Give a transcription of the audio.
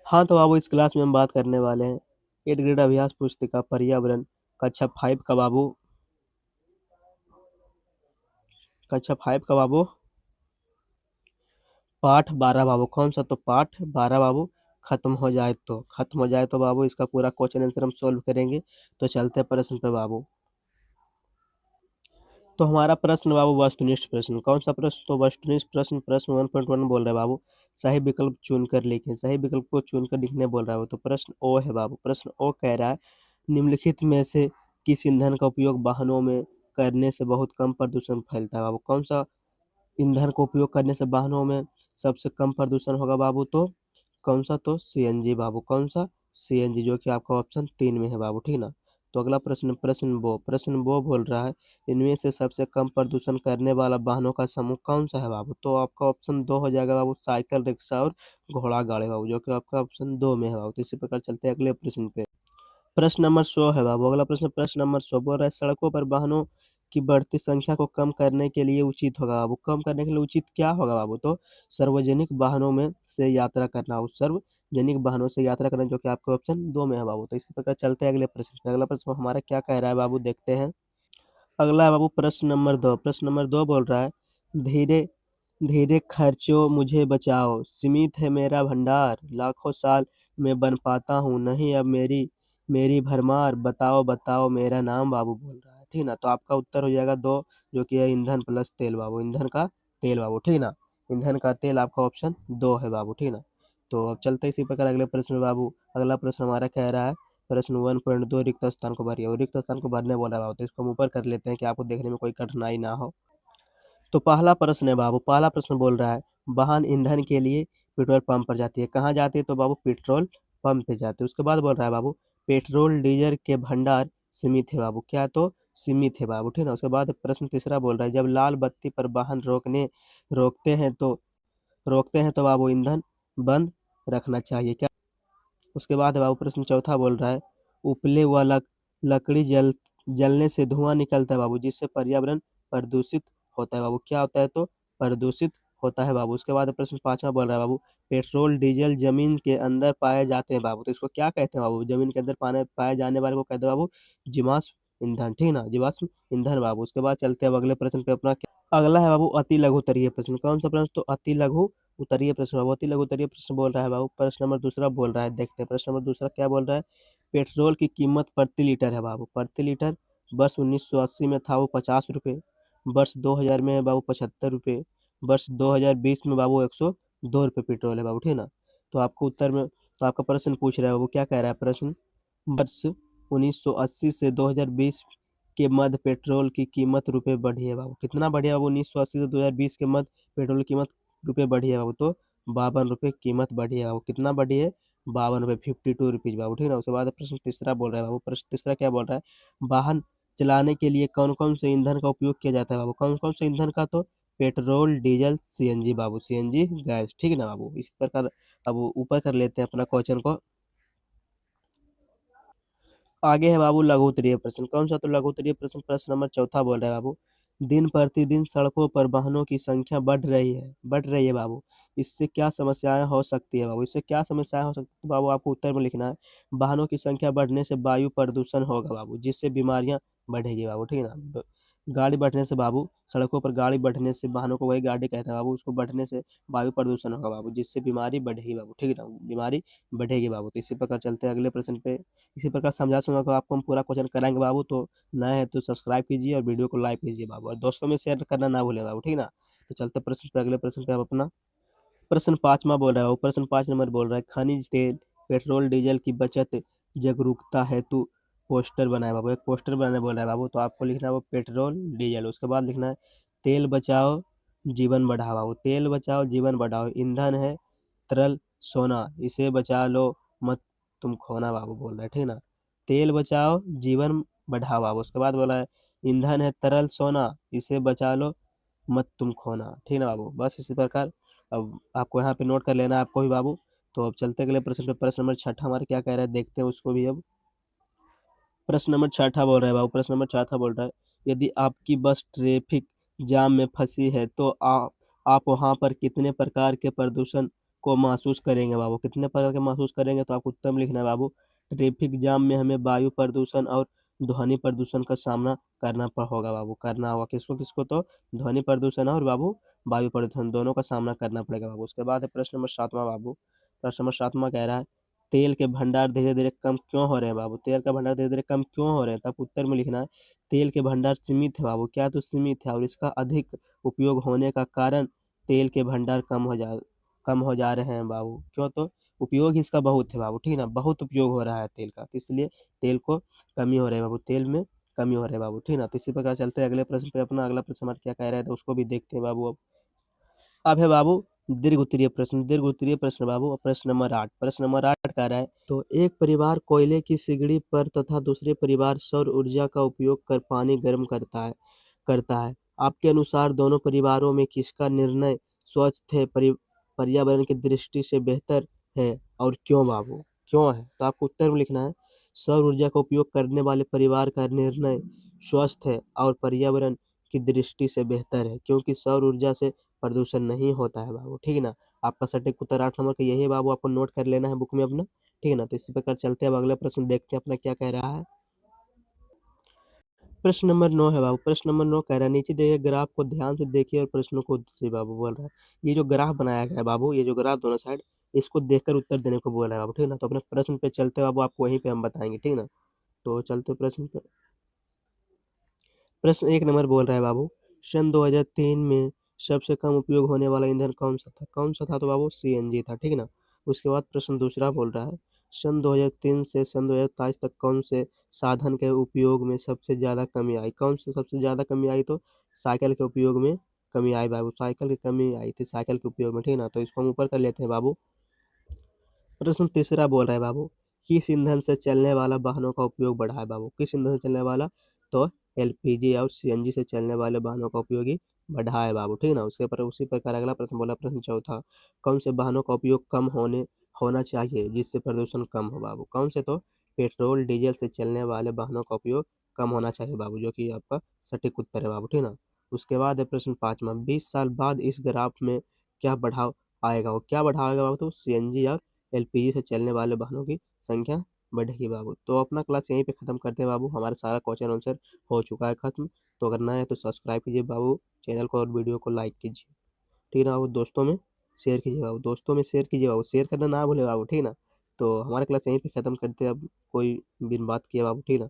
हाँ तो बाबू इस क्लास में हम बात करने वाले हैं 8th ग्रेड अभ्यास पुस्तिका पर्यावरण कक्षा 5 का बाबू पाठ 12 बाबू। कौन सा? तो पाठ 12 बाबू खत्म हो जाए तो बाबू इसका पूरा क्वेश्चन आंसर हम सोल्व करेंगे। तो चलते हैं प्रश्न पे बाबू। तो हमारा प्रश्न बाबू वस्तुनिष्ठ प्रश्न। कौन सा प्रश्न? तो वस्तुनिष्ठ प्रश्न प्रश्न 1.1 बोल रहा है बाबू सही विकल्प चुनकर लिखें। सही विकल्प को चुनकर लिखने बोल रहा है। तो प्रश्न ओ है बाबू। प्रश्न ओ कह रहा है निम्नलिखित में से किस ईंधन का उपयोग वाहनों में करने से बहुत कम प्रदूषण फैलता है बाबू। कौन सा ईंधन का उपयोग करने से वाहनों में सबसे कम प्रदूषण होगा बाबू? तो कौन सा? तो सीएनजी बाबू। कौन सा? सीएनजी, जो कि आपका ऑप्शन 3 में है बाबू। ठीक ना। तो अगला प्रश्न प्रश्न वो बोल रहा है इनमें से सबसे कम प्रदूषण करने वाला वाहनों का समूह कौन सा है बाबू? तो आपका ऑप्शन 2 हो जाएगा बाबू साइकिल, रिक्शा और घोड़ा गाड़ी बाबू, जो कि आपका ऑप्शन 2 में है बाबू। तो इसी प्रकार चलते हैं अगले प्रश्न पे। प्रश्न नंबर 100 है बाबू। अगला प्रश्न नंबर 100 बोल रहा है सड़कों पर वाहनों की बढ़ती संख्या को कम करने के लिए उचित होगा बाबू। कम करने के लिए उचित क्या होगा बाबू? तो सार्वजनिक वाहनों में से यात्रा करना हो। सार्वजनिक वाहनों से यात्रा करना, जो कि आपके ऑप्शन 2 में है बाबू। तो इसी प्रकार चलते हैं अगले प्रश्न पे। अगला प्रश्न हमारा क्या कह रहा है बाबू, देखते हैं। अगला है बाबू प्रश्न नंबर 2। प्रश्न नंबर 2 बोल रहा है धीरे धीरे खर्चो मुझे बचाओ, सीमित है मेरा भंडार, लाखों साल में बन पाता हूँ नहीं अब मेरी मेरी भरमार, बताओ बताओ मेरा नाम बाबू बोल रहा है। ठीक ना। तो आपका उत्तर हो जाएगा 2, जो कि है ईंधन प्लस तेल बाबू। ईंधन का तेल बाबू। ठीक ना। ईंधन का तेल आपका ऑप्शन 2 है बाबू। ठीक ना। तो अब चलते इसी प्रकार अगले प्रश्न में बाबू। अगला प्रश्न हमारा कह रहा है प्रश्न 1.2 रिक्त स्थान को भरिए। और रिक्त स्थान को भरने बोला है बाबू। तो इसको हम ऊपर कर लेते हैं कि आपको देखने में कोई कठिनाई ना हो। तो पहला प्रश्न है बाबू। पहला प्रश्न बोल रहा है वाहन ईंधन के लिए पेट्रोल पंप पर जाती है। कहाँ जाती है? तो बाबू पेट्रोल पंप पे जाती है। उसके बाद बोल रहा है बाबू पेट्रोल डीजल के भंडार सीमित है बाबू। क्या? तो सीमित है बाबू। ठीक ना। उसके बाद प्रश्न तीसरा बोल रहा है जब लाल बत्ती पर वाहन रोकते हैं तो बाबू ईंधन बंद रखना चाहिए। क्या? उसके बाद बाबू प्रश्न चौथा बोल रहा है उपले व लकड़ी जलने से धुआं निकलता है बाबू, जिससे पर्यावरण प्रदूषित होता है बाबू। क्या होता है? तो प्रदूषित होता है बाबू। उसके बाद प्रश्न पांचवा बोल रहा है बाबू पेट्रोल डीजल जमीन के अंदर पाए जाते हैं बाबू। तो इसको क्या कहते हैं बाबू? जमीन के अंदर पाए जाने वाले को कहते हैं बाबू जीवाश्म ईंधन। ठीक ना। जीवाश्म ईंधन बाबू। उसके बाद चलते हैं अब अगले प्रश्न पे अपना। अगला है बाबू अति लघु उत्तरीय प्रश्न। कौन सा प्रश्न? तो अति लघु उत्तरीय प्रश्न बाबू। अति लघु उत्तरीय प्रश्न बोल रहा है बाबू। प्रश्न नंबर दूसरा बोल रहा है, देखते हैं प्रश्न नंबर दूसरा क्या बोल रहा है। पेट्रोल की कीमत प्रति लीटर है बाबू। प्रति लीटर वर्ष 1980 में था वो 50 रुपये, वर्ष 2000 में है बाबू 75 रुपये, वर्ष 2020 में बाबू 102 रुपये पेट्रोल है बाबू। ठीक ना। तो आपको उत्तर में तो आपका प्रश्न पूछ रहा है वो क्या कह रहा है प्रश्न वर्ष 1980 से 2020 के मध्य पेट्रोल की कीमत रुपये बढ़ी है बाबू। कितना बढ़ी है बाबू? 1980 से 2020 के मध्य पेट्रोल की कीमत रुपये बढ़ी है बाबू। तो 52 रुपये कीमत बढ़ी है बाबू। कितना बढ़ी है? 52 रुपये, 52 रुपीज़ बाबू। ठीक है ना। उसके बाद प्रश्न तीसरा बोल रहा है बाबू। प्रश्न तीसरा क्या बोल रहा है वाहन चलाने के लिए कौन कौन से ईंधन का उपयोग किया जाता है बाबू? कौन कौन से ईंधन का? तो पेट्रोल डीजल सीएनजी बाबू। CNG gas. ठीक है ना बाबू। इस प्रकार अब ऊपर कर लेते हैं अपना क्वेश्चन को। आगे है बाबू लघु उत्तरीय प्रश्न। कौन सा? तो लघु उत्तरीय प्रश्न प्रश्न नंबर चौथा बोल रहा है बाबू दिन प्रतिदिन सड़कों पर वाहनों की संख्या बढ़ रही है बाबू। इससे क्या समस्याएं हो सकती है बाबू? इससे क्या समस्याएं हो सकती है? तो बाबू आपको उत्तर में लिखना है वाहनों की संख्या बढ़ने से वायु प्रदूषण होगा बाबू, जिससे बीमारियां बढ़ेगी बाबू। ठीक है ना। गाड़ी बढ़ने से बाबू, सड़कों पर गाड़ी बढ़ने से, वाहनों को वही गाड़ी कहते हैं बाबू, उसको बढ़ने से वायु प्रदूषण होगा बाबू, जिससे बीमारी बढ़ेगी बाबू। ठीक है ना। बीमारी बढ़ेगी बाबू। तो इसी प्रकार चलते हैं अगले प्रश्न पे। इसी प्रकार समझा समझा कर आपको हम पूरा क्वेश्चन कराएंगे बाबू। तो नए हैं तो सब्सक्राइब कीजिए और वीडियो को लाइक कीजिए बाबू, और दोस्तों में शेयर करना ना भूलें बाबू। ठीक ना। तो चलते प्रश्न पे, अगले प्रश्न पे आप अपना। प्रश्न पाँचवा बोल रहा है वो। प्रश्न 5 नंबर बोल रहा है खनिज तेल पेट्रोल डीजल की बचत जागरूकता हेतु पोस्टर बनाए बाबू। एक पोस्टर बनाने बोल रहा है बाबू। तो आपको लिखना है वो पेट्रोल डीजल। उसके बाद लिखना है तेल बचाओ जीवन बढ़ाओ बाबू। तेल बचाओ जीवन बढ़ाओ, ईंधन है तरल सोना, इसे बचा लो मत तुम खोना बाबू बोल रहा है। ठीक ना। तेल बचाओ जीवन बढ़ाओ बाबू। उसके बाद बोला है ईंधन है तरल सोना, इसे बचा लो मत तुम खोना। ठीक ना बाबू। बस इसी प्रकार अब आपको यहाँ पे नोट कर लेना है आपको भी बाबू। तो अब चलते अगले प्रश्न पे। प्रश्न नंबर छठा हमारे क्या कह रहा है, देखते हैं उसको भी अब। प्रश्न नंबर छठा बोल रहा है बाबू। प्रश्न नंबर छठा बोल रहा है यदि आपकी बस ट्रैफिक जाम में फंसी है तो आप वहां पर कितने प्रकार के प्रदूषण को महसूस करेंगे बाबू। कितने प्रकार के महसूस करेंगे, तो आपको उत्तर में लिखना है बाबू। ट्रैफिक जाम में हमें वायु प्रदूषण और ध्वनि प्रदूषण का सामना होगा बाबू, करना होगा। किसको किसको, तो ध्वनि प्रदूषण और बाबू वायु प्रदूषण दोनों का सामना करना पड़ेगा बाबू। उसके बाद है प्रश्न नंबर 7वां बाबू। प्रश्न नंबर 7वां कह रहा है तेल के भंडार धीरे धीरे कम क्यों हो रहे हैं बाबू। तेल का भंडार धीरे धीरे कम क्यों हो रहे हैं, तब उत्तर में लिखना है तेल के भंडार सीमित है बाबू। क्या, तो सीमित है, और इसका अधिक उपयोग होने का कारण तेल के भंडार कम हो जा रहे हैं बाबू। क्यों, तो उपयोग इसका बहुत है बाबू, ठीक है ना, बहुत उपयोग हो रहा है तेल का, तो इसलिए तेल को कमी हो रही है बाबू, तेल में कमी हो रही है बाबू, ठीक है ना। तो इसी प्रकार चलते हैं अगले प्रश्न पे। अपना अगला प्रश्न हमारा क्या कह रहा है, तो उसको भी देखते हैं बाबू। अब है बाबू दीर्घ उत्तरीय प्रश्न। दीर्घ उत्तरीय प्रश्न बाबू, प्रश्न नंबर 8। प्रश्न नंबर 8 कह रहा है तो एक परिवार कोयले की सिगड़ी पर तथा दूसरे परिवार सौर ऊर्जा का उपयोग कर पानी गर्म करता है। आपके अनुसार दोनों परिवारों में किसका निर्णय स्वच्छ है, पर्यावरण की दृष्टि से बेहतर है, और क्यों बाबू, क्यों है, तो आपको उत्तर में लिखना है सौर ऊर्जा का उपयोग करने वाले परिवार का निर्णय स्वस्थ है और पर्यावरण की दृष्टि से बेहतर है, क्योंकि सौर ऊर्जा से प्रदूषण नहीं होता है बाबू, ठीक है ना। आपका सटीक उत्तर 8 नंबर का यही है बाबू, आपको नोट कर लेना है बुक में अपना, ठीक है ना। तो इसी प्रकार चलते हैं, अब अगला प्रश्न देखते हैं अपना क्या कह रहा है। प्रश्न नंबर 9 है बाबू। प्रश्न नंबर 9 कह रहा है नीचे दिए ग्राफ को ध्यान से देखिए और प्रश्नों को उत्तर दीजिए बाबू। बोल रहा है ये जो ग्राफ बनाया गया है बाबू, ये जो ग्राफ दोनों साइड, इसको देखकर उत्तर देने को बोल रहा है बाबू, ठीक है ना। तो अपने प्रश्न पे चलते हैं बाबू, आपको वहीं पे हम बताएंगे, ठीक है ना। तो चलते प्रश्न पे। प्रश्न 1 नंबर बोल रहा है बाबू सन 2003 में सबसे कम उपयोग होने वाला ईंधन कौन सा था। कौन सा था, तो बाबू सीएनजी था, ठीक है ना। उसके बाद प्रश्न दूसरा बोल रहा है सन 2003 से सन 2027 तक कौन से साधन के उपयोग में सबसे ज़्यादा कमी आई। कौन से सबसे ज़्यादा कमी आई, तो साइकिल के उपयोग में कमी आई बाबू, साइकिल की कमी आई थी साइकिल के उपयोग में, ठीक है ना। तो इसको हम ऊपर कर लेते हैं बाबू। प्रश्न तीसरा बोल रहा है बाबू किस ईंधन से चलने वाला वाहनों का उपयोग बढ़ा है बाबू। किस ईंधन से चलने वाला, तो एलपीजी और सीएनजी से चलने वाले वाहनों का उपयोग ही बढ़ा है बाबू, ठीक है ना। उसके पर उसी प्रकार अगला प्रश्न बोला, प्रश्न चौथा कौन से वाहनों का उपयोग कम होना चाहिए जिससे प्रदूषण कम हो बाबू। कौन से, तो पेट्रोल डीजल से चलने वाले वाहनों का उपयोग कम होना चाहिए बाबू, जो कि आपका सटीक उत्तर है बाबू, ठीक है ना। उसके बाद है प्रश्न 5वां 20 साल बाद इस ग्राफ में क्या बढ़ाव आएगा, वो क्या बढ़ाव आएगा बाबू, तो सीएनजी और एलपीजी से चलने वाले वाहनों की संख्या बढ़ेगी बाबू। तो अपना क्लास यहीं पे खत्म करते हैं बाबू, हमारा सारा क्वेश्चन आंसर हो चुका है खत्म। तो अगर नया है तो सब्सक्राइब कीजिए बाबू चैनल को और वीडियो को लाइक कीजिए, ठीक है ना बाबू। दोस्तों में शेयर कीजिए बाबू, दोस्तों में शेयर कीजिए बाबू, शेयर करना ना भूले बाबू, ठीक है ना। तो हमारा क्लास यहीं पे खत्म करते हैं, अब कोई बिन बात किए बाबू, ठीक है ना।